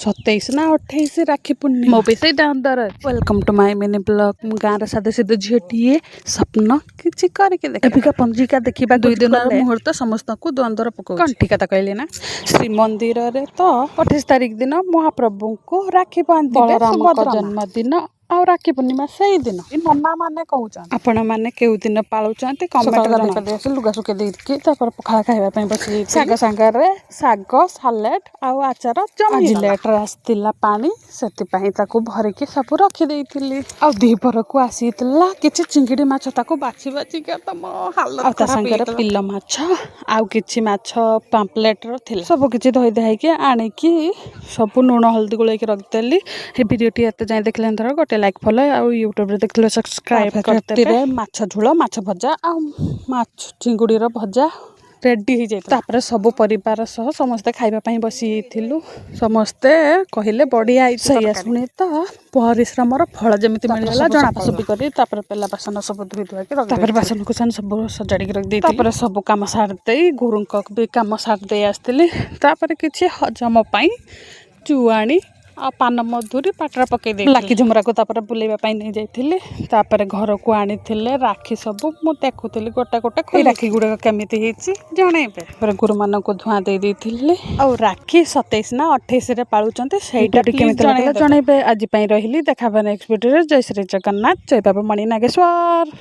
27 ना 28 राखी पूर्णिमा मो पे अंदर welcome to my mini blog गाँव सादे सीधे झीटीए स्वप्न किसी करके देखा पंजिका देखा 2 दिन मुहूर्त समस्त को द्वंद्वर पकाऊ कंठी कथा कहली ना श्रीमंदिर रे तो 28 तारिख दिन महाप्रभु को राखी बांधि बलराम जन्मदिन और राखी पूर्णिमा से दिन नना माने कहउछन आपण माने केउ दिन पालुचंती कमेंट लुगा सुके देकी पखाला खाइबा बसी साग सांगरे साग सालेड आउ आचार आज लेट आसला पानी से भरिकी सब रखी देइथिली आ दीपर को आसीतला किछि चिंगड़ी माछ ताको बाछि बाछि के तम हालत खराब पिल्ल माछ आउ किछि माछ पाम्पलेट रो थिला सब किछि धोई देहाई के आनी की सब लूण हल्दी गुले के रख देली हे वीडियोटी एते जाय देखले धर गोटे लाइक फॉलो आ यूट्यूब रे देखले सब्सक्राइब करते माछ झोल माछ भजा आ माछ चिंगुड़ी रो भजा रेडी हो जाए सब परिवार सह समस्ते खाइबा बसी समस्ते कहले बढ़िया शुणे तो परिश्रम फल जमी मिलला जना सफी कर पेला बासन सब धोई धुआ बासन कुसन सब सजाड़ी रखी सब कम सारदे गुरु भी कम सारदे आसती किसी हजम जुआणी आ पान मधुरी पाटरा पकई दे लाकी झुमरा को बुलेबा नहीं जाइए घर को आनी राखी सब मुझे देखुली गोटे गोटे राखी गुड़ाक केमिति जन गुरु मान को धुआं दे और राखी 27 ना 28 रे पालुचंती जनइबे आज रही देखा नेक्स्ट वीडियो जय श्री जगन्नाथ जय बाबा मणि नागेश्वर।